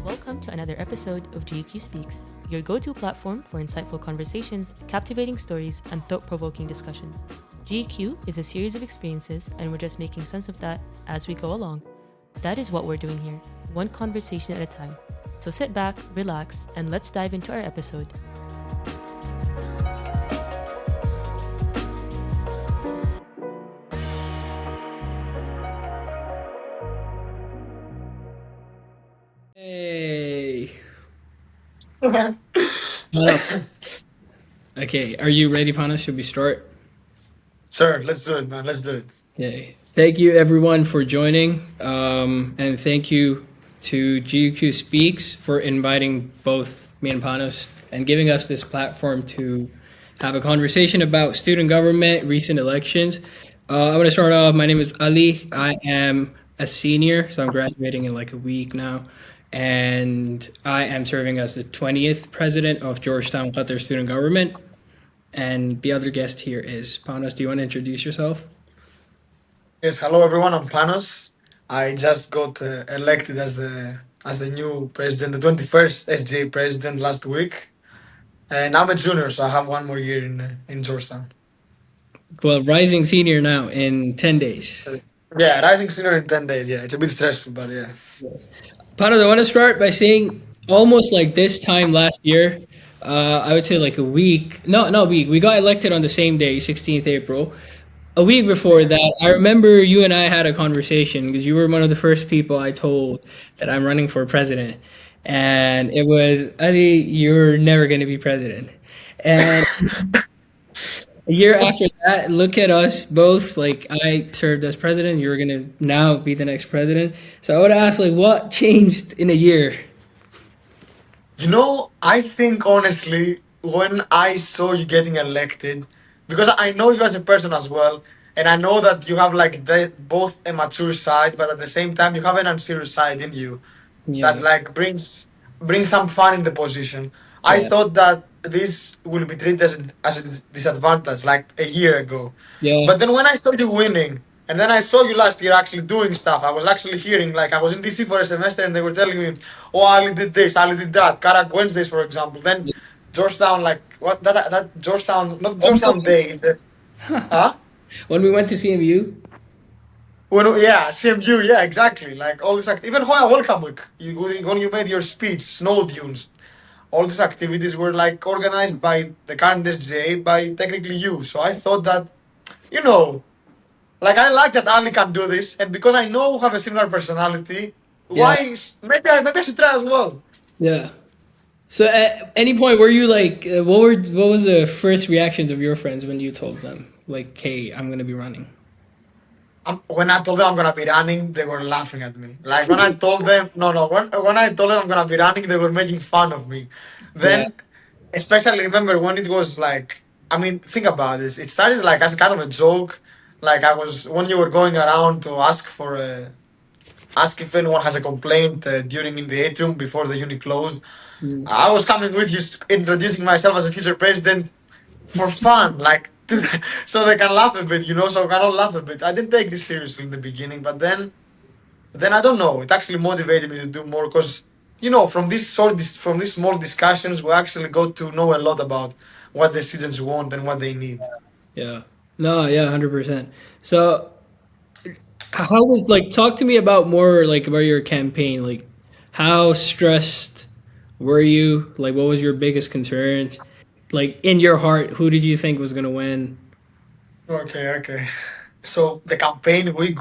Welcome to another episode of GQ Speaks, your go-to platform for insightful conversations, captivating stories, and thought-provoking discussions. GQ is a series of experiences, and we're just making sense of that as we go along. That is what we're doing here, one conversation at a time. So sit back, relax, and let's dive into our episode. Hey. Okay, are you ready, Panos? Should we start? Sure, let's do it, man. Let's do it. Okay. Thank you, everyone, for joining. And thank you to GQ Speaks for inviting both me and Panos and giving us this platform to have a conversation about student government, recent elections. I'm going to start off. My name is Ali. I am a senior, so I'm graduating in like a week now. And I am serving as the 20th president of Georgetown Qatar Student Government. And the other guest here is Panos. Do you want to introduce yourself? Yes, hello everyone. I'm Panos. I just got elected as the new president, the 21st SGA president last week, and I'm a junior, so I have one more year in Georgetown. Well, rising senior now in 10 days. Yeah, rising senior in 10 days. Yeah, it's a bit stressful, but yeah. Panos, I want to start by saying almost like this time last year, I would say like a week, not a week, we got elected on the same day, 16th April. A week before that, I remember you and I had a conversation because you were one of the first people I told that I'm running for president. And it was, Ali, you're never going to be president. And a year after that, look at us both. Like, I served as president. You're going to now be the next president. So I would ask, like, what changed in a year? You know, I think honestly, when I saw you getting elected, because I know you as a person as well, and I know that you have like both a mature side, but at the same time you have an unserious side in you that Yeah. like brings some fun in the position. I Yeah. thought that this will be treated as a disadvantage like a year ago. Yeah. But then when I saw you winning, and then I saw you last year actually doing stuff, I was actually hearing, like I was in DC for a semester and they were telling me, oh, Ali did this, Ali did that, Karak Wednesdays, for example. Then Georgetown, like, what, that Georgetown, not Georgetown Day, huh? When we went to CMU. Yeah, CMU, yeah, exactly. Like all this, even Hoya Welcome Week, when you made your speech, snow dunes, all these activities were like organized by the current SGA, by technically you. So I thought that, you know, like I like that Ali can do this, and because I know we have a similar personality, Yeah. maybe I should try as well. Yeah. So at any point were you like, what was the first reactions of your friends when you told them, like, hey, I'm going to be running? When I told them I'm gonna be running, they were laughing at me. Like when I told them, when I told them I'm gonna be running, they were making fun of me. Yeah. Then, especially remember when it was like, I mean, think about this. It started like as kind of a joke. Like I was when you were going around to ask if anyone has a complaint during in the atrium before the uni closed. Mm. I was coming with you, introducing myself as a future president for fun, like so they can laugh a bit, so we can all laugh a bit. I didn't take this seriously in the beginning, but then I don't know. It actually motivated me to do more because from these small discussions, we actually got to know a lot about what the students want and what they need. Yeah. No, yeah, 100%. So how was like, talk to me about more like about your campaign. Like, how stressed were you? Like, what was your biggest concerns? Like, in your heart, who did you think was going to win? Okay. So the campaign week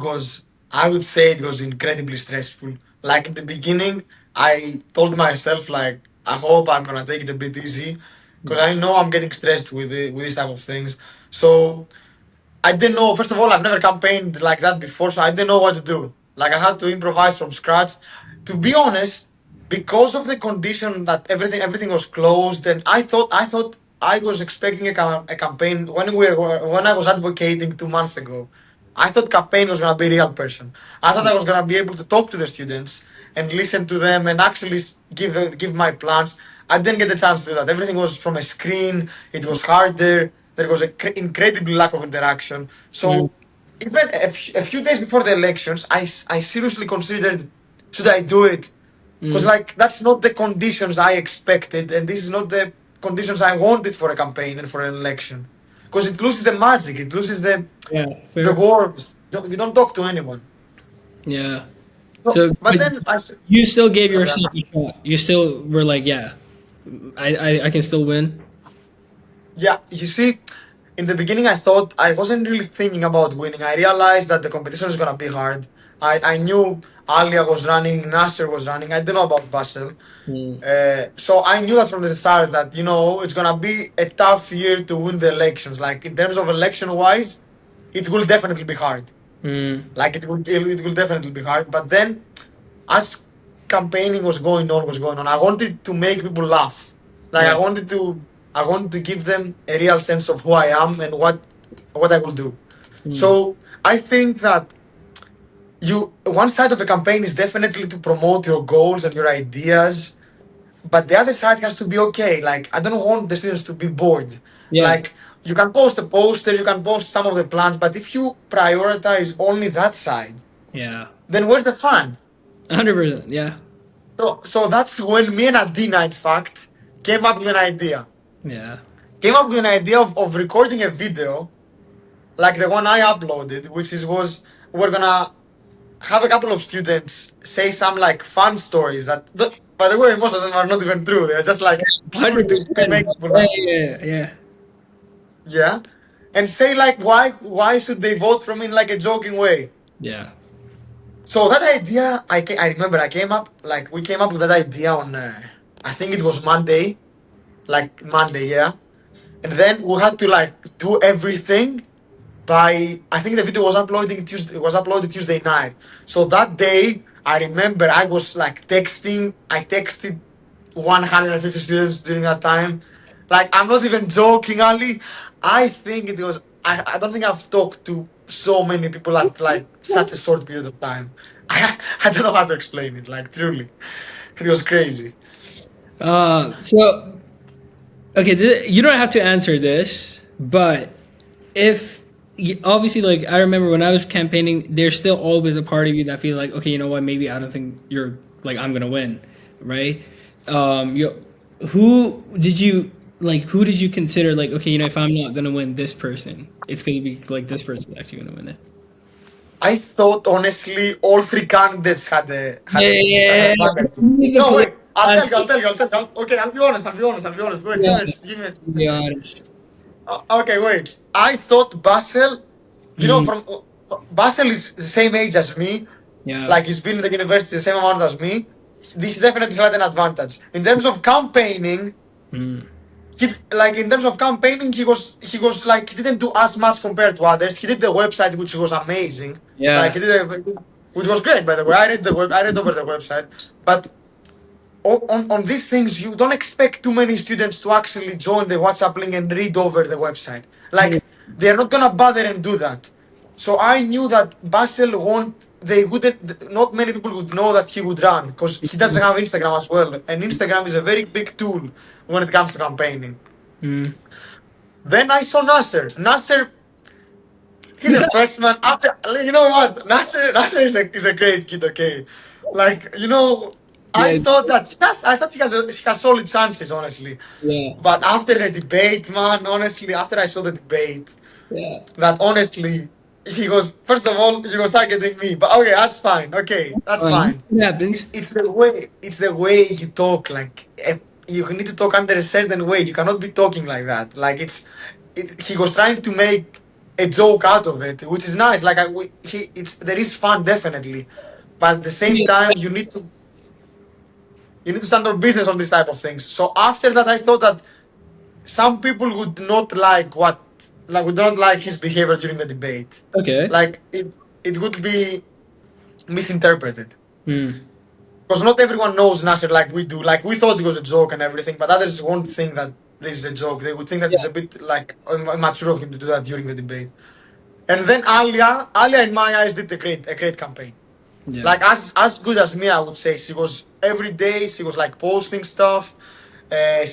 I would say it was incredibly stressful. Like in the beginning, I told myself like, I hope I'm gonna take it a bit easy because I know I'm getting stressed with these type of things. So I didn't know. First of all, I've never campaigned like that before, so I didn't know what to do. Like I had to improvise from scratch. To be honest, because of the condition that everything was closed, and I thought I was expecting a campaign when I was advocating 2 months ago. I thought campaign was gonna be a real person. I thought I was gonna be able to talk to the students and listen to them and actually give my plans. I didn't get the chance to do that. Everything was from a screen. It was harder. There was an incredible lack of interaction. Mm, So even a few days before the elections, I seriously considered, should I do it? Because mm. like that's not the conditions I expected, and this is not the conditions I wanted for a campaign and for an election. Because it loses the magic, it loses Yeah, the fair. warmth. You don't talk to anyone. Yeah. So, So, but but then you still gave okay. yourself a shot. You still were like, yeah, I can still win. Yeah, you see, in the beginning, I thought I wasn't really thinking about winning. I realized that the competition is gonna be hard. I knew Alia was running, Nasir was running. I don't know about Basel. Mm, So I knew that from the start that it's gonna be a tough year to win the elections. Like in terms of election wise, it will definitely be hard. mm, Like it will definitely be hard. But then, as campaigning was going on, I wanted to make people laugh. Like yeah. I wanted to give them a real sense of who I am and what I will do. Mm, So I think that one side of a campaign is definitely to promote your goals and your ideas, but the other side has to be okay. Like I don't want the students to be bored. yeah. Like you can post a poster, you can post some of the plans, but if you prioritize only that side, Yeah. then where's the fun? 100%. Yeah. So that's when me and Adina, in fact, came up with an idea. Yeah. Came up with an idea of recording a video like the one I uploaded, which was we're gonna have a couple of students say some like fun stories by the way, most of them are not even true. They're just like pure to 100%. make people Yeah. laugh. Yeah. Yeah. Yeah, and say like why should they vote from in like a joking way. Yeah. So that idea, I remember we came up with that idea on I think it was Monday, like Monday, yeah. And then we had to like do everything by I think the video was uploaded Tuesday night. So that day I remember I was like I texted 150 students during that time. Like I'm not even joking, Ali. I think it was I don't think I've talked to so many people at like such a short period of time. I don't know how to explain it, like truly. It was crazy. So okay, you don't have to answer this, but if obviously, like I remember when I was campaigning, there's still always a part of you that feel like, okay, you know what, maybe I don't think you're like I'm gonna win, right? You, who did you consider like, okay, you know, if I'm not gonna win this person, it's gonna be like this person's actually gonna win it. I thought honestly all three candidates had Yeah, an advantage. No, wait. I'll tell you. Okay, I'll be honest. Wait, yeah, give me. to be honest. Okay, wait. I thought Basel, Mhm. Basel is the same age as me. Yeah. Like he's been in the university the same amount as me. This definitely had an advantage in terms of campaigning. Mm. In terms of campaigning, he was like he didn't do as much compared to others. He did the website, which was amazing. Like Yeah. which was great by the way. I read over the website, but on these things, you don't expect too many students to actually join the WhatsApp link and read over the website. Like they're not gonna bother and do that. So I knew that Basel won't. They wouldn't. Not many people would know that he would run because he doesn't have Instagram as well, and Instagram is a very big tool when it comes to campaigning. Mm. Then I saw Nasser. Nasser, he's a freshman. After you know what, Nasser is a great kid. Okay, like Yeah. I thought she has solid chances, honestly. Yeah. But after the debate, man, honestly, after I saw the debate, Yeah. that honestly, he goes. First of all, he was targeting me. But okay, that's fine. Okay, that's fine. It happens. It's the way. It's the way you talk. Like you need to talk under a certain way. You cannot be talking like that. Like he was trying to make a joke out of it, which is nice. Like there is fun definitely, but at the same time you need to stand on business on this type of things. So after that, I thought that some people would not would not like his behavior during the debate. Okay. Like it would be misinterpreted. Mm. Because not everyone knows Nasser like we do. Like we thought it was a joke and everything, but others won't think that this is a joke. They would think that it's a bit like immature of him to do that during the debate. And then Alia in my eyes did a great campaign. Yeah. Like as good as me, I would say. She was every day. She was like posting stuff.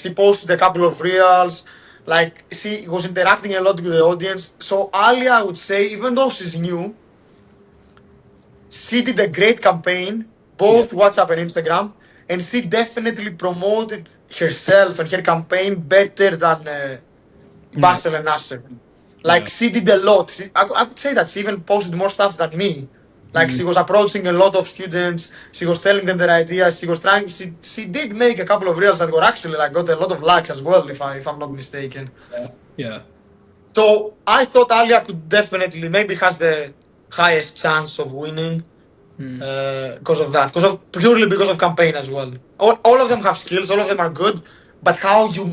She posted a couple of reels. Like she was interacting a lot with the audience. So Alia, I would say, even though she's new, she did a great campaign, Yeah. both WhatsApp and Instagram, and she definitely promoted herself and her campaign better than Yeah. Basel and Nasser. Yeah. Like she did a lot. I could say that she even posted more stuff than me. Like Mm. she was approaching a lot of students. She was telling them their ideas. She was trying. She did make a couple of reels that were actually like got a lot of likes as well, if I'm not mistaken. Yeah. Yeah. So I thought Alia could definitely maybe has the highest chance of winning Mm. because of that, purely because of campaign as well. All of them have skills, all of them are good, but how you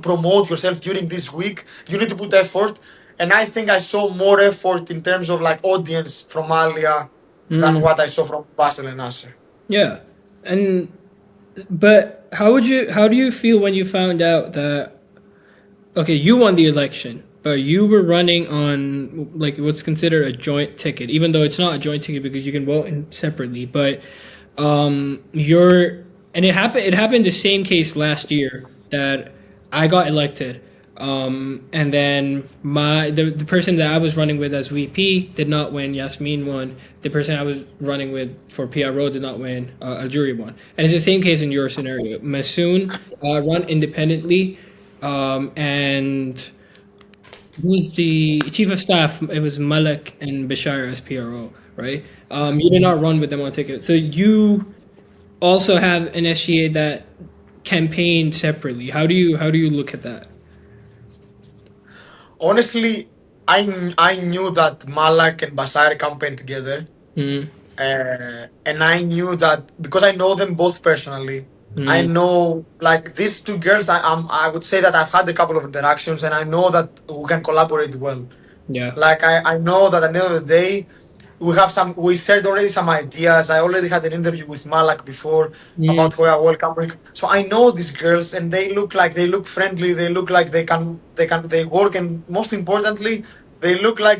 promote yourself during this week, you need to put effort. And I think I saw more effort in terms of like audience from Alia than Mm. what I saw from Basel and Nasser. Yeah. And but how do you feel when you found out that okay, you won the election, but you were running on like what's considered a joint ticket, even though it's not a joint ticket because you can vote separately. But you're and it happened the same case last year that I got elected. And then the person that I was running with as VP did not win. Yasmin won. The person I was running with for PRO did not win. Algeria won. And it's the same case in your scenario. Masoon run independently, and who's the chief of staff? It was Malek and Bashar as PRO, right? You did not run with them on ticket, so you also have an SGA that campaigned separately. How do you look at that? Honestly, I knew that Malak and Basar campaigned together. Mm, And I knew that because I know them both personally. I mm, know like these two girls. I would say that I've had a couple of interactions, and I know that we can collaborate well. yeah. Like I know that at the end of the day, we shared already some ideas. I already had an interview with Malak before Mm, about Hoya World Cup. So I know these girls, and they look friendly. They look like they work, and most importantly, they look like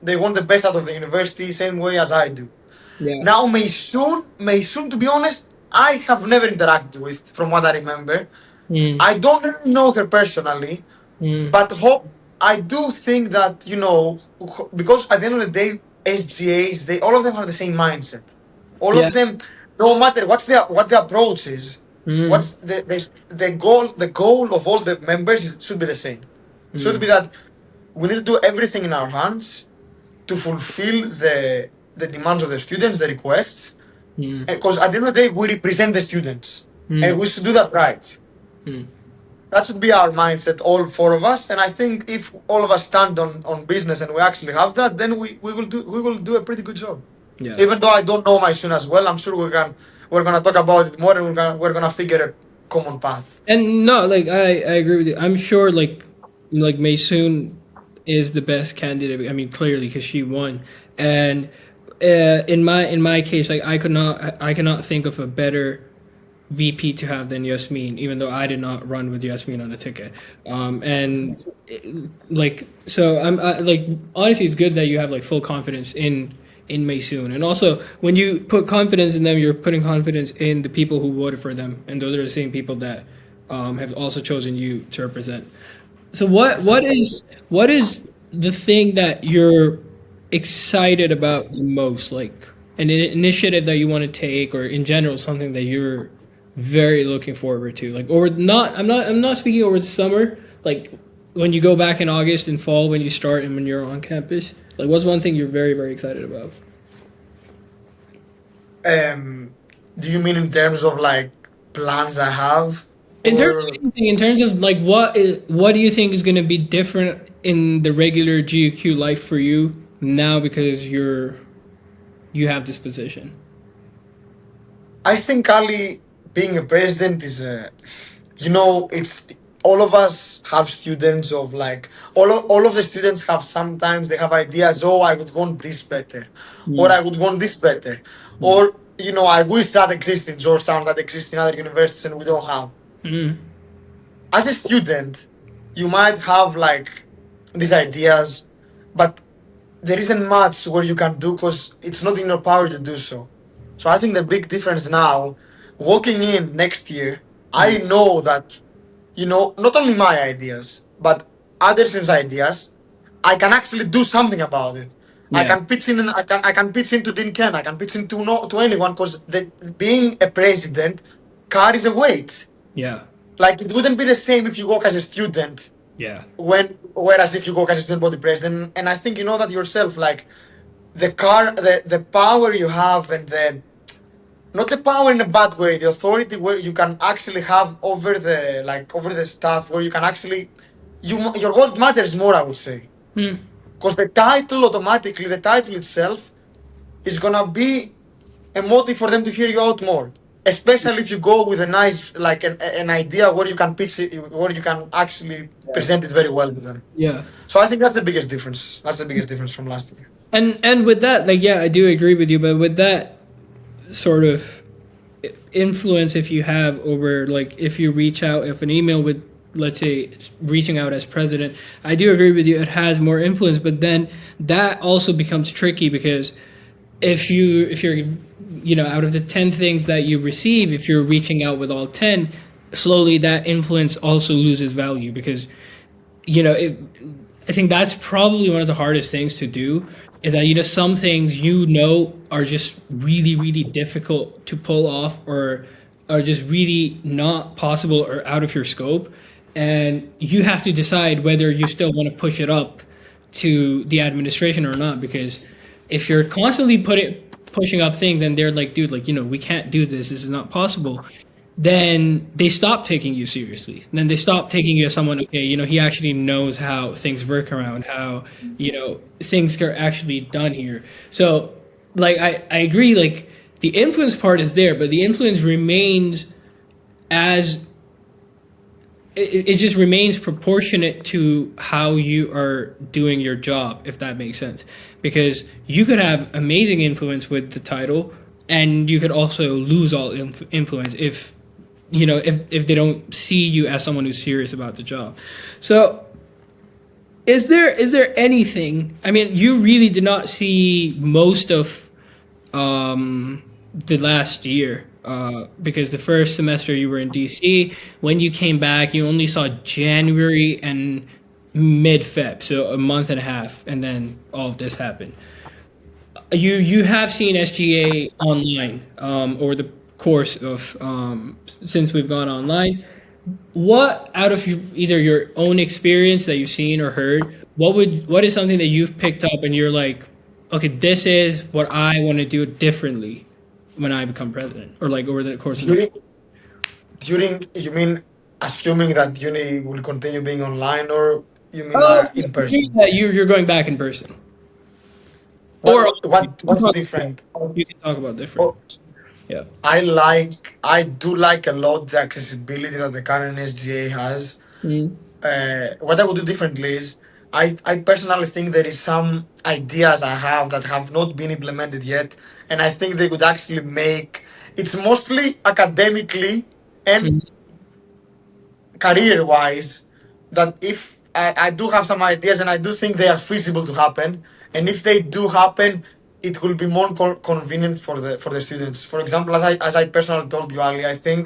they want the best out of the university, same way as I do. yeah. Now, Maysoon, to be honest, I have never interacted with, from what I remember. Mm, I don't really know her personally, mm, but I do think that because at the end of the day, SGAs, they all of them have the same mindset. All yeah. of them, no matter what the approach is, Mm, what's the goal. The goal of all the members should be the same. Should mm, be that we need to do everything in our hands to fulfill the demands of the students, the requests, mm, because at the end of the day, we represent the students, and mm, we should do that right. mm. That should be our mindset, all four of us. And I think if all of us stand on business and we actually have that, then we will do a pretty good job. Yeah. Even though I don't know my son as well, I'm sure we're gonna talk about it more, and we're gonna figure a common path. And no, like I agree with you. I'm sure like Maysoon is the best candidate. I mean, clearly because she won. And in my case, like I cannot think of a better VP to have than Yasmin, even though I did not run with Yasmin on a ticket. And like so, like honestly, it's good that you have like full confidence in Maysoon, and also when you put confidence in them, you're putting confidence in the people who voted for them, and those are the same people that have also chosen you to represent. So what is the thing that you're excited about the most, like an initiative that you want to take, or in general something that you're very looking forward to, like over not I'm not speaking over the summer, like when you go back in August and fall when you start and when you're on campus, like what's one thing you're very very excited about? Um, do you mean in terms of like plans I have, In terms of or anything, in terms of like what do you think is going to be different in the regular GQ life for you now because you have this position? I think Ali being a president is it's all of us have students of like all of the students have sometimes they have ideas. Oh, I would want this better, or Mm, I would want this better, mm, or I wish that exists in Georgetown, that exists in other universities, and we don't have. mm, As a student, you might have like these ideas, but there isn't much where you can do because it's not in your power to do so. So I think the big difference now, walking in next year, I Mm. know that, not only my ideas, but other students' ideas, I can actually do something about it. I Yeah, can pitch in. I can pitch into Dean Ken. I can pitch into no to anyone because being a president carries a weight. yeah, Like it wouldn't be the same if you work as a student yeah, whereas if you work as a student body president. And I think you know that yourself. Like the power you have and the not the power in a bad way, the authority where you can actually have over the staff, where you can actually your word matters more, I would say, mm. because the title itself is gonna be a motive for them to hear you out more, especially if you go with a nice an idea where you can pitch it, where you can actually Yeah, present it very well with them. yeah. So I think that's the biggest difference. That's the biggest difference from last year. And with that, like, yeah, I do agree with you, but with that sort of influence, if you have over, like, if you reach out, if an email with, let's say, reaching out as president, I do agree with you, it has more influence, but then that also becomes tricky because if you're out of the 10 things that you receive, if you're reaching out with all 10, slowly that influence also loses value because I think that's probably one of the hardest things to do is that some things are just really, really difficult to pull off or are just really not possible or out of your scope. And you have to decide whether you still want to push it up to the administration or not. Because if you're constantly pushing up things and they're like, dude, like, we can't do this. This is not possible. Then they stop taking you seriously. Then they stop taking you as someone, okay, he actually knows how things work around, how, things are actually done here. So, like, I agree, like, the influence part is there, but the influence remains as, it just remains proportionate to how you are doing your job, if that makes sense. Because you could have amazing influence with the title, and you could also lose all influence if they don't see you as someone who's serious about the job. So is there anything, I mean, you really did not see most of the last year because the first semester you were in DC. When you came back, you only saw January and mid-Feb, so a month and a half, and then all of this happened. You have seen SGA online over the course of since we've gone online. What out of either your own experience that you've seen or heard, what is something that you've picked up and you're like, okay, this is what I want to do differently when I become president, or like over the course of During you mean assuming that uni will continue being online, or you mean in person? that you're going back in person, What or what's different? you can talk about different. Oh, Yeah. I do like a lot the accessibility that the current SGA has. Mm. What I would do differently is I personally think there is some ideas I have that have not been implemented yet, and I think they could actually make it's mostly academically and Mm. career wise that if I do have some ideas and I do think they are feasible to happen, and if they do happen, it will be more convenient for the students. For example, as I personally told you earlier, I think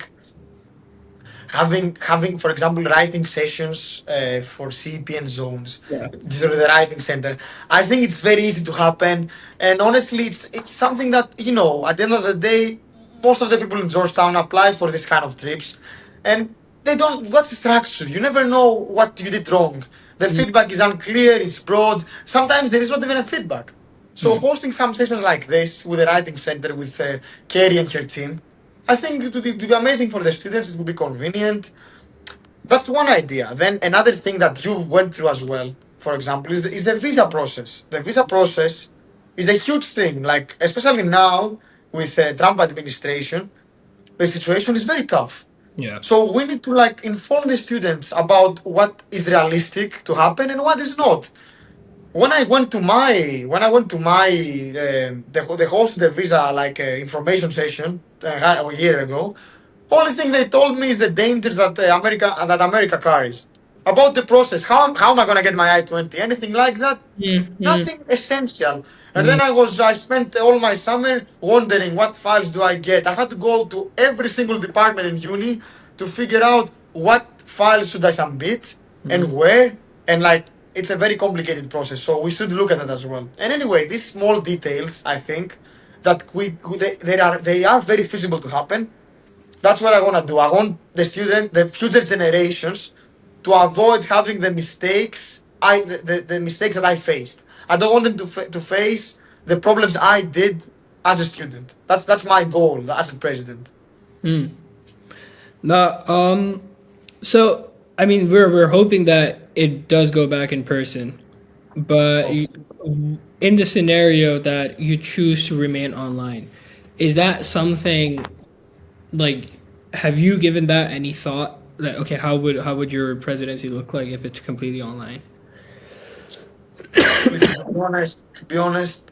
having for example writing sessions for CPN zones Yeah. through the writing center, I think it's very easy to happen. And honestly, it's something that at the end of the day, most of the people in Georgetown apply for this kind of trips, and they don't. What's the structure? You never know what you did wrong. The Mm. feedback is unclear, it's broad, sometimes there is not even a feedback. So Mm. hosting some sessions like this with the writing center with Kerry and her team, I think it would be amazing for the students. It would be convenient. That's one idea. Then another thing that you went through as well, for example, is the visa process. The visa process is a huge thing. Like especially now with Trump administration, the situation is very tough. Yeah. So we need to inform the students about what is realistic to happen and what is not. When I went to my the host the visa information session a year ago, only thing they told me is the dangers that America carries. about the process. How am I gonna get my I-20? Anything like that? Mm, mm, Nothing essential. And then mm, I spent all my summer wondering what files do I get. I had to go to every single department in uni to figure out what files should I submit and mm. where. And like, it's a very complicated process. So we should look at that as well. And anyway, these small details, I think, that they are very feasible to happen. That's what I want to do. I want the future generations, to avoid having the mistakes the mistakes that I faced. I don't want them to face the problems I did as a student. That's my goal as a president. No, so I mean, we're hoping that it does go back in person, but Hopefully. in the scenario that you choose to remain online, is that something like? Have you given that any thought? That okay, how would your presidency look like if it's completely online? Listen, to be honest,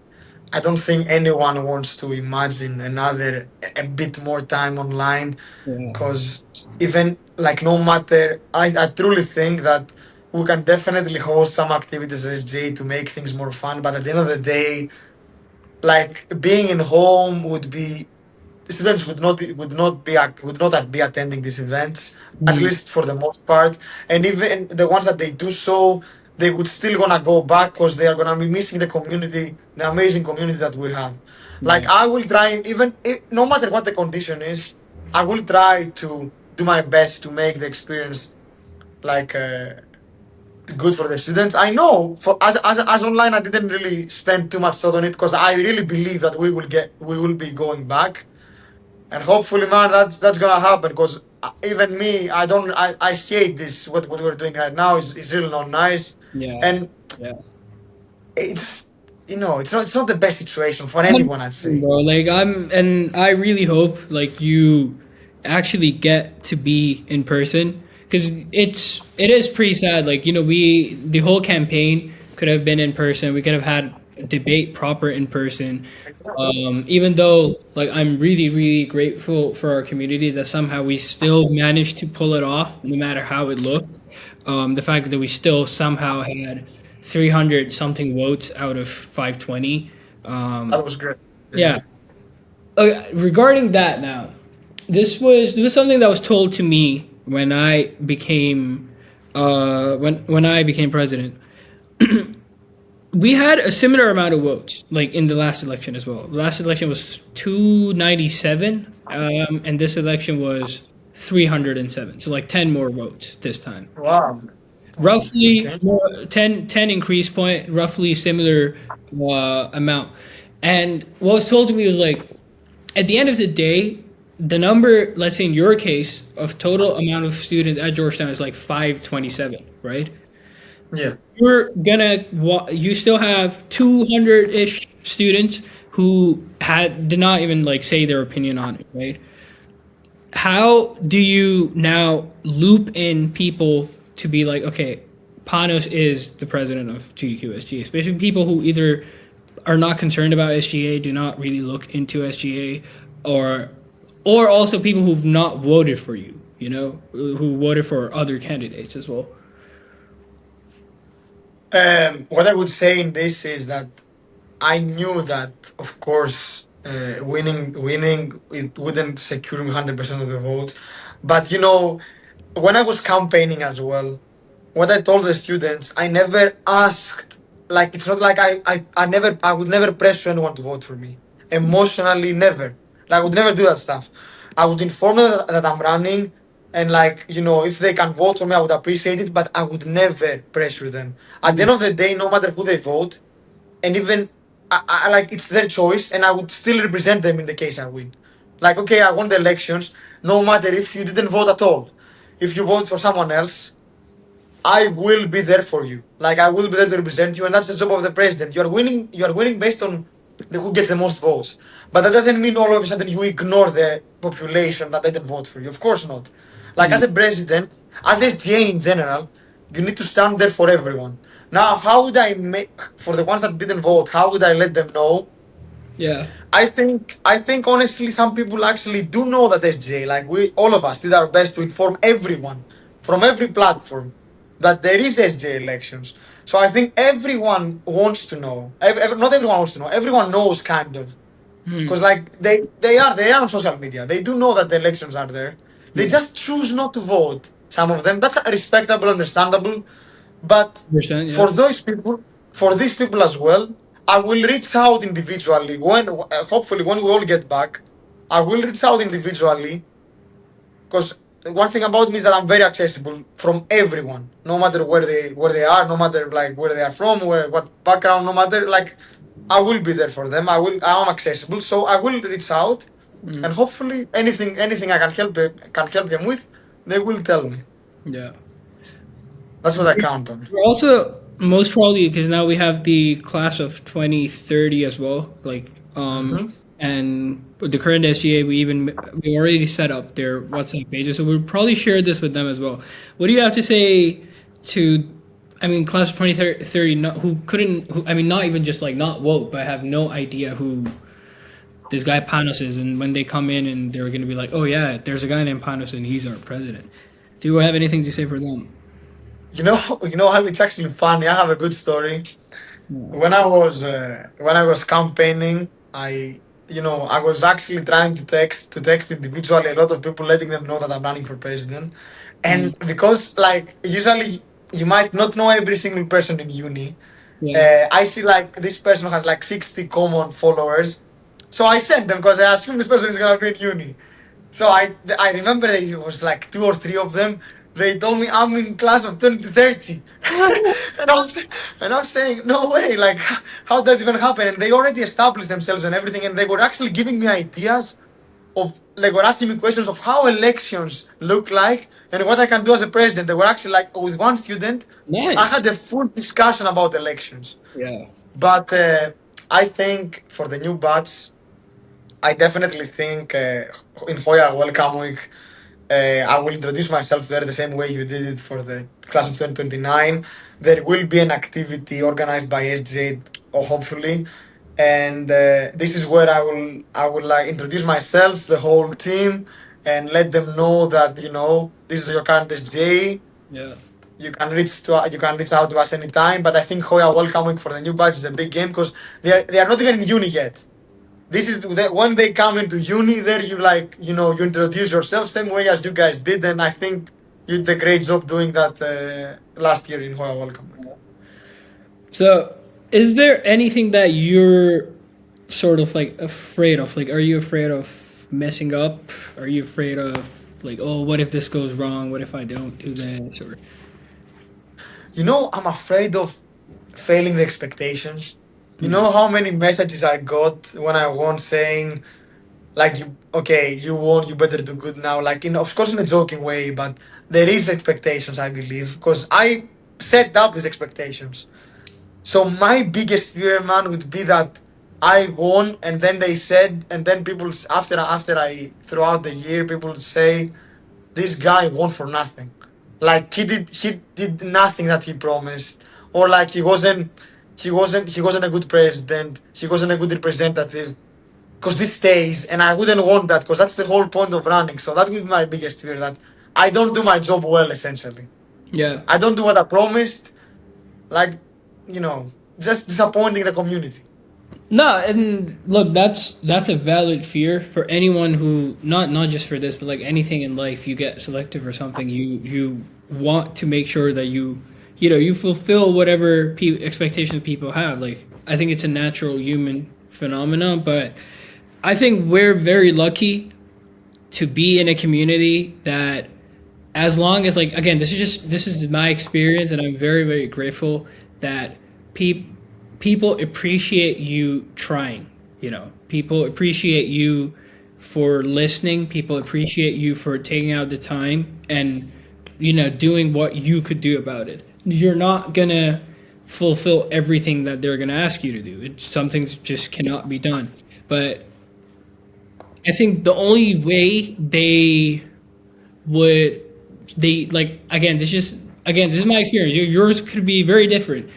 I don't think anyone wants to imagine another a bit more time online, Yeah. because even like no matter, I truly think that we can definitely host some activities as SGA to make things more fun, but at the end of the day, like being in home would be, the students would not be attending these events, at Mm, least for the most part. And even the ones that they do so, they would still gonna go back because they are gonna be missing the community, the amazing community that we have. Like yeah. I will try, even if, no matter what the condition is, I will try to do my best to make the experience like good for the students. I know for as online, I didn't really spend too much thought on it because I really believe that we will be going back, and hopefully, man, that's gonna happen. Because even me, I hate this. What we're doing right now is really not nice, Yeah. and Yeah. it's it's not the best situation for anyone, I'd 100%, say. bro. Like and I really hope like you actually get to be in person because it is pretty sad. Like we the whole campaign could have been in person. We could have had a debate proper in person. Even though like I'm really really grateful for our community that somehow we still managed to pull it off no matter how it looked. The fact that we still somehow had 300 something votes out of 520. That was great. Yeah. Regarding that now, this was something that was told to me when I became when I became president. We had a similar amount of votes like in the last election as well. The last election was 297, and this election was 307. So like 10 more votes this time. Wow. Roughly Okay. more, 10 increase point, roughly similar amount. And what was told to me was like, at the end of the day, the number, let's say in your case, of total amount of students at Georgetown is like 527, right? Yeah. You still have 200-ish students who did not even like say their opinion on it, right? How do you now loop in people to be like, okay, Panos is the president of GQ SGA, especially people who either are not concerned about SGA, do not really look into SGA, or also people who've not voted for you, who voted for other candidates as well. What I would say in this is that I knew that, of course, winning it wouldn't secure me 100% of the votes. But when I was campaigning as well, what I told the students, I never asked. Like it's not like I would never pressure anyone to vote for me. Emotionally, never. Like I would never do that stuff. I would inform them that I'm running, and like if they can vote for me, I would appreciate it. But I would never pressure them. At the end of the day, no matter who they vote, and even I like it's their choice, and I would still represent them in the case I win. Like okay, I won the elections. No matter if you didn't vote at all, if you vote for someone else, I will be there for you. Like I will be there to represent you, and that's the job of the president. You are winning. You are winning based on who gets the most votes. But that doesn't mean all of a sudden you ignore the population that didn't vote for you. Of course not. Like as a president, as SGA in general, you need to stand there for everyone. Now, how would I make for the ones that didn't vote? How would I let them know? Yeah. I think honestly, some people actually do know that SGA. Like we, all of us, did our best to inform everyone from every platform. that there is SGA elections. So I think everyone wants to know. Not everyone wants to know. Everyone knows kind of Hmm. because like they are on social media. They do know that the elections are there. They Yeah. just choose not to vote. Some of them, that's respectable, understandable. But Percent. Yeah. for those people, for these people as well, I will reach out individually when hopefully when we all get back. I will reach out individually because one thing about me is that I'm very accessible from everyone, no matter where they are, no matter like where they are from, where what background, no matter like I will be there for them. I'm accessible, so I will reach out, and hopefully anything I can help them with, they will tell me. Yeah. That's what I count on. We're also most probably because now we have the class of 2030 as well. Hmm. And with the current SGA, we already set up their WhatsApp pages, so we'll probably share this with them as well. What do you have to say to, I mean, class of 2030, not, who couldn't, who, I mean, not even just like not woke, but have no idea who this guy Panos is, and when they come in and they're going to be like, oh yeah, there's a guy named Panos and he's our president. Do you have anything to say for them? You know how it's actually funny. I have a good story. When I was campaigning, I was actually trying to text individually a lot of people, letting them know that I'm running for president. Mm. And because like usually you might not know every single person in uni, Yeah. I see like this person has like 60 common followers. So I sent them because I assume this person is gonna be in uni. So I remember that it was like two or three of them. They told me I'm in class of 2030. and I was and I'm saying, no way, like how did that even happen? And they already established themselves and everything, and they were actually giving me ideas of like were asking me questions of how elections look like and what I can do as a president. They were actually like with one student, I Nice. had a full discussion about elections. Yeah. But I think for the new batch, I definitely think in Hoya Welcome Week, I will introduce myself there the same way you did it for the class of 2029. There will be an activity organized by SGA, or hopefully, and this is where I will like introduce myself, the whole team, and let them know that this is your current SGA. Yeah. You can reach out to us anytime. But I think Hoya Welcome Week for the new batch is a big game because they are not even in uni yet. This is when they come into uni. There, you introduce yourself same way as you guys did, and I think you did a great job doing that last year in Hoya Welcome Week. So, is there anything that you're sort of like afraid of? Like, are you afraid of messing up? Are you afraid of like, oh, what if this goes wrong? What if I don't do this? Or I'm afraid of failing the expectations. You yeah, know how many messages I got when I won saying like you won, you better do good now. Like of course in a joking way, but there is expectations I believe because I set up these expectations. So my biggest fear, man, would be that I won, and then they said, and then people after I throughout the year, people would say this guy won for nothing. Like he did nothing that he promised, or like he wasn't a good president. He wasn't a good representative. Because this stays, and I wouldn't want that because that's the whole point of running. So that would be my biggest fear that I don't do my job well. Essentially, yeah. I don't do what I promised. Like just disappointing the community. No, and look, that's a valid fear for anyone who not just for this, but like anything in life. You get selective or something. You want to make sure that you fulfill whatever expectations people have. Like I think it's a natural human phenomenon, but I think we're very lucky to be in a community that as long as like again this is my experience and I'm very very grateful that pe- people appreciate you trying, people appreciate you for listening, people appreciate you for taking out the time and doing what you could do about it. You're not gonna fulfill everything that they're gonna ask you to do. Some things just cannot be done, but I think the only way would they like this is my experience. Yours could be very different.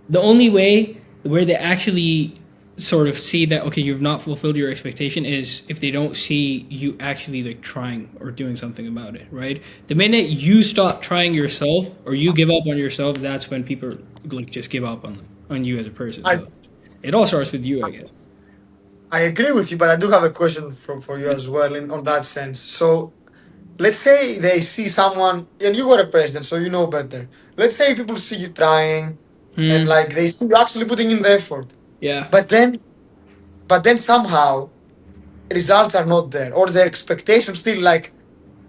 The only way where they actually sort of see that, okay, you've not fulfilled your expectation, is if they don't see you actually like trying or doing something about it, right? The minute you stop trying yourself or you give up on yourself, that's when people like just give up on you as a person. I So it all starts with you, I guess. I agree with you, but I do have a question for you as well on that sense. So let's say they see someone, and you were a president, so you know better. Let's say people see you trying, and Hmm. like they see you actually putting in the effort, Yeah, but then somehow results are not there, or the expectation still like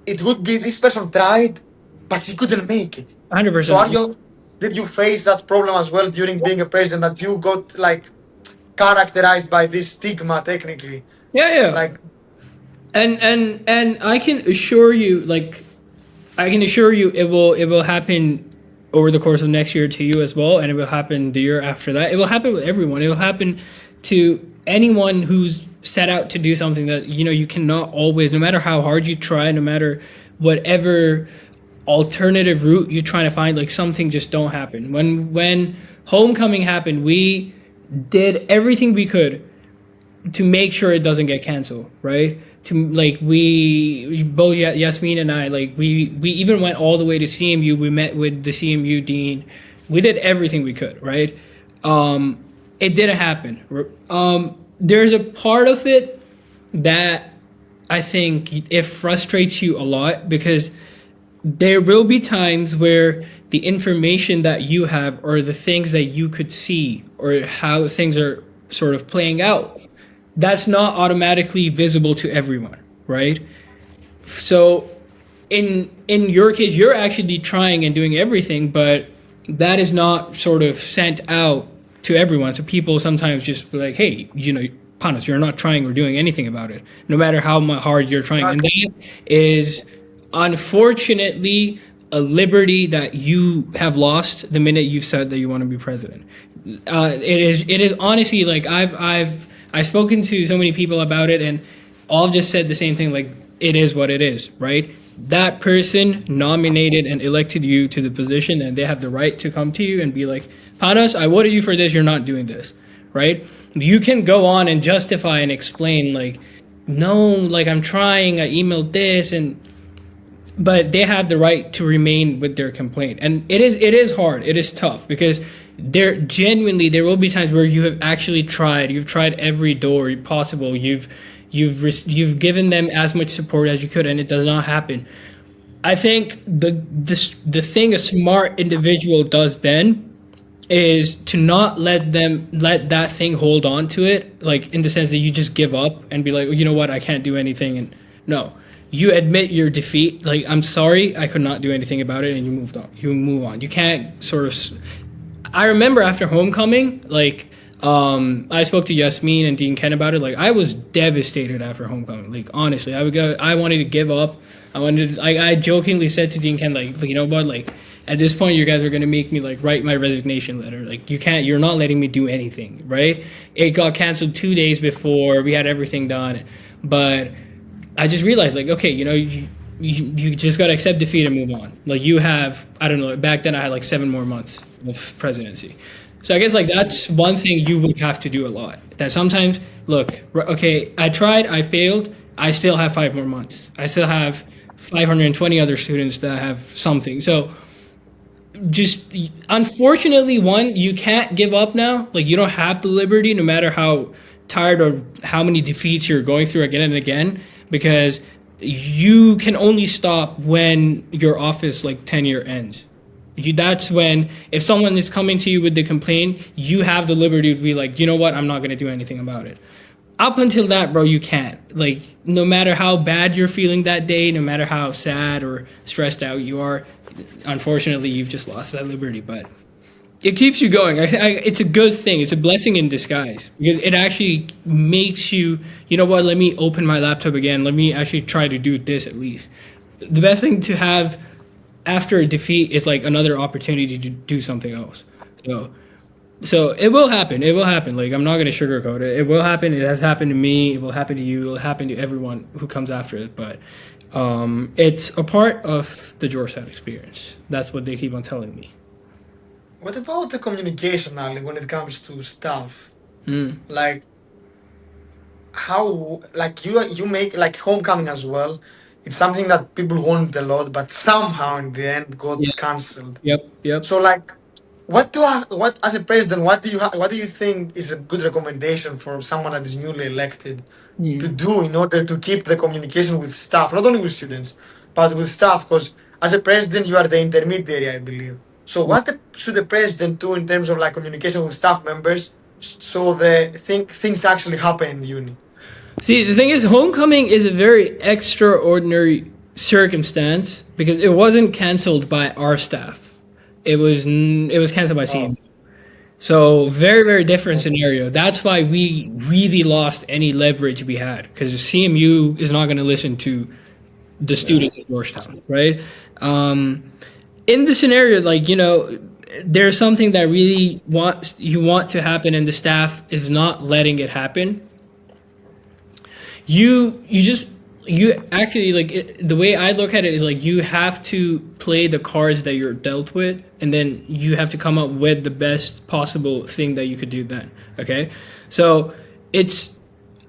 it would be this person tried, but he couldn't make it. So 100%. are you? Did you face that problem as well during being a president that you got like characterized by this stigma technically? Yeah, yeah. Like, And I can assure you, like, I can assure you, it will happen over the course of next year to you as well, and it will happen the year after that. It will happen with everyone. It will happen to anyone who's set out to do something that you cannot always, no matter how hard you try, no matter whatever alternative route you're trying to find, like something just don't happen. When homecoming happened, we did everything we could to make sure it doesn't get canceled, right? To like we both Yasmin and I, like we even went all the way to CMU. We met with the CMU dean. We did everything we could, right? It didn't happen. There's a part of it that I think it frustrates you a lot, because there will be times where the information that you have, or the things that you could see, or how things are sort of playing out, that's not automatically visible to everyone, right? So in your case, you're actually trying and doing everything, but that is not sort of sent out to everyone. So people sometimes just be like, hey, Panos, you're not trying or doing anything about it, no matter how hard you're trying. And that is unfortunately a liberty that you have lost the minute you've said that you want to be president. It is honestly, like I've spoken to so many people about it, and all just said the same thing, like it is what it is, right? That person nominated and elected you to the position, and they have the right to come to you and be like, Panos, I voted you for this, you're not doing this, right? You can go on and justify and explain, like, no, like I'm trying, I emailed this, but they have the right to remain with their complaint. And it is hard, it is tough, because there will be times where you have actually tried, you've tried every door possible, you've given them as much support as you could, and it does not happen. I think the thing a smart individual does then is to not let that thing hold on to it, like in the sense that you just give up and be like, you know what, I can't do anything. And no, you admit your defeat, like, I'm sorry, I could not do anything about it, and you move on. You can't sort of. I remember after homecoming, like, I spoke to Yasmin and Dean Ken about it. Like, I was devastated after homecoming. Like, honestly, I wanted to give up. I jokingly said to Dean Ken, like, you know what, like, at this point, you guys are gonna make me like write my resignation letter. Like, you're not letting me do anything, right? It got canceled 2 days before we had everything done, but I just realized, like, okay, you just gotta accept defeat and move on. Like, you have, I don't know, back then I had like 7 more months of presidency. So I guess like that's one thing you would have to do a lot. That sometimes, look, okay, I tried, I failed, I still have 5 more months. I still have 520 other students that have something. So just unfortunately, you can't give up now. Like, you don't have the liberty, no matter how tired or how many defeats you're going through again and again, because you can only stop when your office like tenure ends. That's when, if someone is coming to you with the complaint, you have the liberty to be like, you know what, I'm not going to do anything about it. Up until that, bro, you can't. Like, no matter how bad you're feeling that day, no matter how sad or stressed out you are, unfortunately, you've just lost that liberty. But it keeps you going. It's a good thing. It's a blessing in disguise, because it actually makes you, you know what, let me open my laptop again. Let me actually try to do this at least. The best thing to have after a defeat is like another opportunity to do something else. So it will happen. It will happen. Like, I'm not going to sugarcoat it. It will happen. It has happened to me. It will happen to you. It will happen to everyone who comes after it. But it's a part of the Georgetown experience. That's what they keep on telling me. what about the communication, Ali, when it comes to staff? Like how, like you make like homecoming as well. It's something that people want a lot, but somehow in the end Yeah. got cancelled. Yep. Yep. So like, what as a president, what do you think is a good recommendation for someone that is newly elected to Mm. do in order to keep the communication with staff, not only with students, but with staff? Because as a president, you are the intermediary, I believe. So should the president do in terms of like communication with staff members so the things actually happen in the uni? See, the thing is, homecoming is a very extraordinary circumstance because it wasn't canceled by our staff. It was canceled by Oh, CMU. So very, very different scenario. That's why we really lost any leverage we had because CMU is not going to listen to the yeah. students at Georgetown, right? Um, in the scenario, like there's something that really you want to happen, and the staff is not letting it happen. You actually like the way I look at it is like you have to play the cards that you're dealt with, and then you have to come up with the best possible thing that you could do then. Okay, so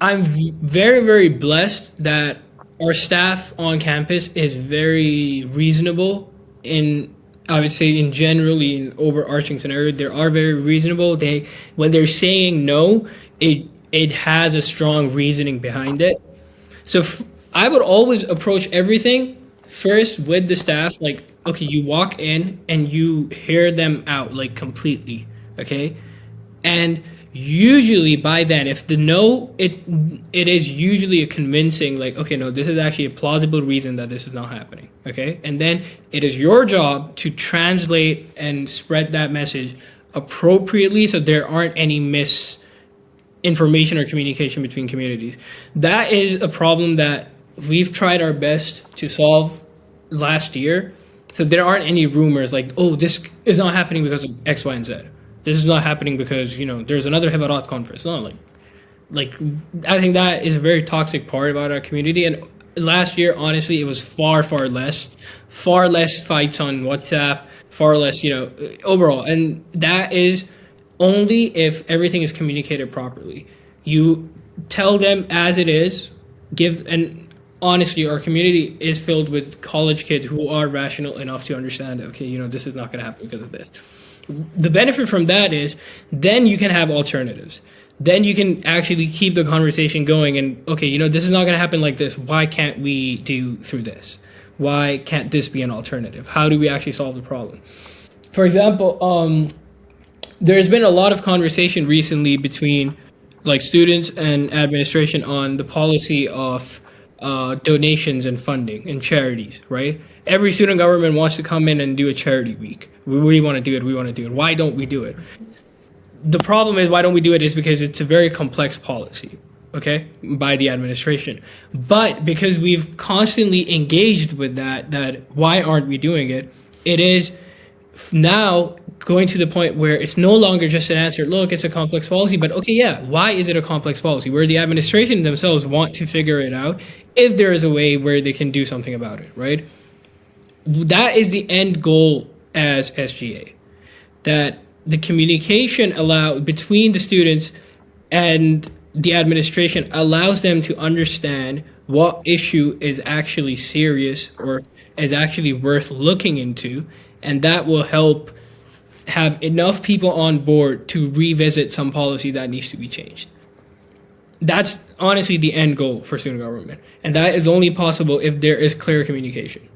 I'm very, very blessed that our staff on campus is very reasonable in, I would say, in generally in overarching scenario they are very reasonable. When they're saying no, it has a strong reasoning behind it. So I would always approach everything first with the staff. Like, okay, you walk in and you hear them out like completely, okay? And usually by then, if the no, it is usually a convincing, like, okay, no, this is actually a plausible reason that this is not happening, okay? And then it is your job to translate and spread that message appropriately so there aren't any misinformation or communication between communities. That is a problem that we've tried our best to solve last year. So there aren't any rumors like, oh, this is not happening because of X, Y, and Z. This is not happening because there's another Hevarat conference. No, like I think that is a very toxic part about our community. And last year, honestly, it was far less fights on WhatsApp, far less overall. And that is only if everything is communicated properly. You tell them as it is. And honestly, our community is filled with college kids who are rational enough to understand. Okay, this is not going to happen because of this. The benefit from that is then you can have alternatives. Then you can actually keep the conversation going and, okay, this is not going to happen like this. Why can't we do through this? Why can't this be an alternative? How do we actually solve the problem? For example, there's been a lot of conversation recently between like students and administration on the policy of donations and funding and charities, right? Every student government wants to come in and do a charity week. We want to do it. Why don't we do it? The problem is why don't we do it is because it's a very complex policy, okay, by the administration. But because we've constantly engaged with that why aren't we doing it? It is now going to the point where it's no longer just an answer, look, it's a complex policy, but okay, yeah, why is it a complex policy? Where the administration themselves want to figure it out if there is a way where they can do something about it, right? That is the end goal as SGA, that the communication between the students and the administration allows them to understand what issue is actually serious or is actually worth looking into, and that will help have enough people on board to revisit some policy that needs to be changed. That's honestly the end goal for student government, and that is only possible if there is clear communication.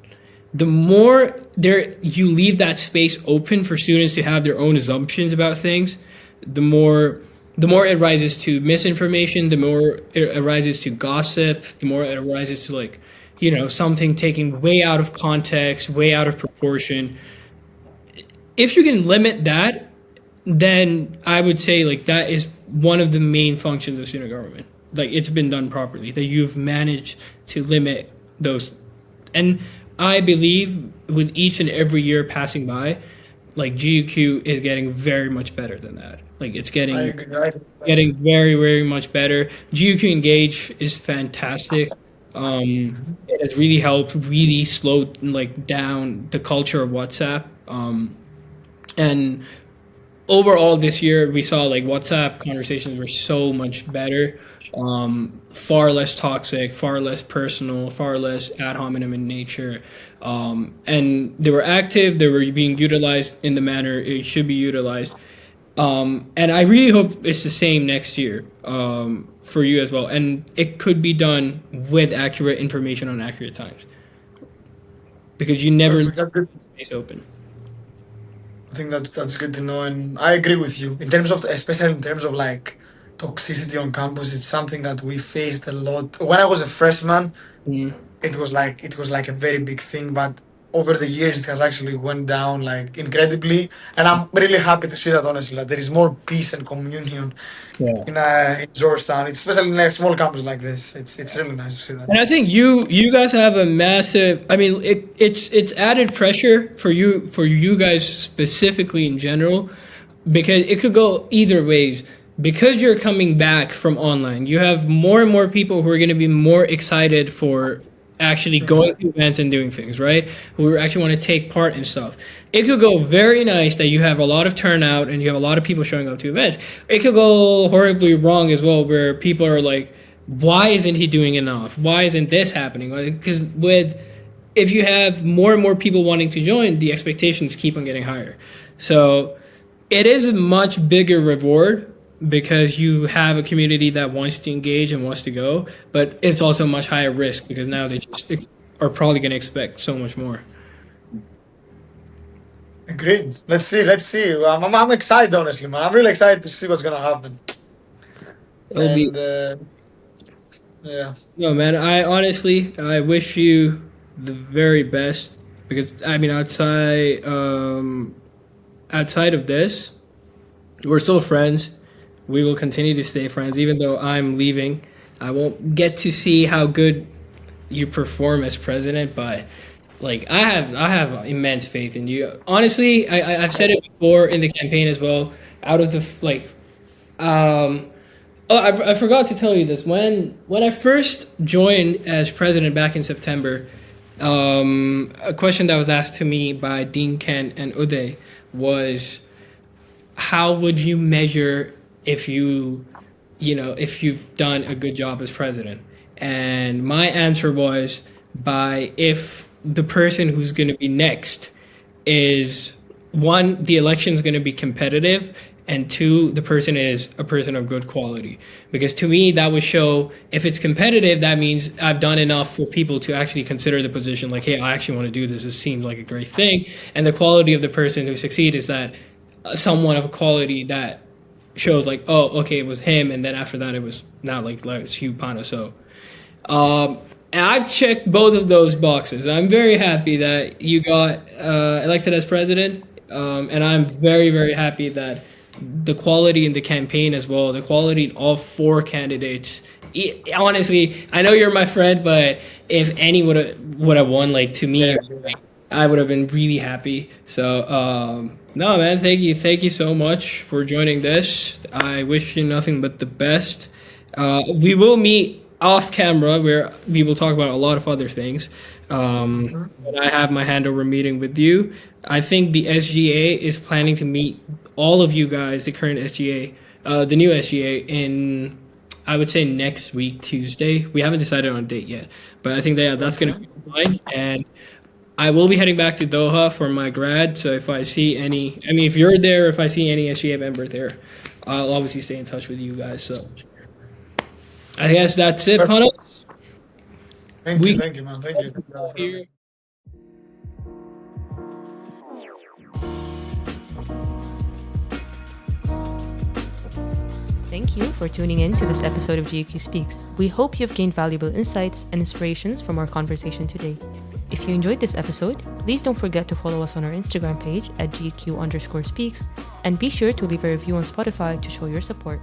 The more you leave that space open for students to have their own assumptions about things, the more it rises to misinformation, the more it rises to gossip, the more it rises to something taken way out of context, way out of proportion. If you can limit that, then I would say that is one of the main functions of student government. It's been done properly, that you've managed to limit those. And I believe with each and every year passing by, GUQ is getting very much better than that. It's getting very, very much better. GUQ Engage is fantastic. It has really helped really slow down the culture of WhatsApp. And overall this year we saw like WhatsApp conversations were so much better, far less toxic, far less personal, far less ad hominem in nature, and they were active, they were being utilized in the manner it should be utilized, and I really hope it's the same next year, for you as well, and it could be done with accurate information on accurate times, because you never space open. I think that's good to know, and I agree with you in terms of, especially in terms of like toxicity on campus. It's something that we faced a lot. When I was a freshman, Mhm. it was like a very big thing, but over the years it has actually went down like incredibly, and I'm really happy to see that, honestly. Like there is more peace and communion Yeah. in Georgetown, it's especially in a small campus like this. It's really nice to see that. And I think you guys have a massive. I mean, it's added pressure for you guys specifically in general, because it could go either ways. Because you're coming back from online, you have more and more people who are going to be more excited for actually going to events and doing things, right? Who actually want to take part in stuff. It could go very nice that you have a lot of turnout and you have a lot of people showing up to events. It could go horribly wrong as well, where people are like, why isn't he doing enough? Why isn't this happening? Because if you have more and more people wanting to join, the expectations keep on getting higher. So it is a much bigger reward because you have a community that wants to engage and wants to go, but it's also much higher risk because now they just are probably going to expect so much more. Agreed. Let's see. Let's see. I'm excited, honestly, man. I'm really excited to see what's gonna happen. It'll be And yeah, no, man. I wish you the very best, because I mean outside of this, we're still friends. We will continue to stay friends, even though I'm leaving. I won't get to see how good you perform as president, but like I have immense faith in you. Honestly, I've said it before in the campaign as well. Out of the I forgot to tell you this. When I first joined as president back in September, a question that was asked to me by Dean Kent and Uday was, how would you measure if if you've done a good job as president? And my answer was, by if the person who's going to be next is, one, the election is going to be competitive, and two, the person is a person of good quality. Because to me, that would show, if it's competitive, that means I've done enough for people to actually consider the position, like, hey, I actually want to do this. This seems like a great thing. And the quality of the person who succeeds is that someone of a quality that shows like, oh, okay, it was him, and then after that it was not like it's Hugh Panos. So and I've checked both of those boxes. I'm very happy that you got elected as president, and I'm very, very happy that the quality in the campaign as well, the quality in all four candidates. Honestly, I know you're my friend, but if any would have won, like, to me, I would have been really happy. So no, man, thank you so much for joining this. I wish you nothing but the best. We will meet off camera where we will talk about a lot of other things. But I have my handover meeting with you. I think the SGA is planning to meet all of you guys, the current SGA, the new SGA, in, I would say, next week, Tuesday. We haven't decided on a date yet, but I think that's going to be fine. And I will be heading back to Doha for my grad. So if I see if you're there, if I see any SGA member there, I'll obviously stay in touch with you guys. So I guess that's it, Panos. thank you, man. Thank you. Thank you for tuning in to this episode of GQ Speaks. We hope you've gained valuable insights and inspirations from our conversation today. If you enjoyed this episode, please don't forget to follow us on our Instagram page at GQ_speaks, and be sure to leave a review on Spotify to show your support.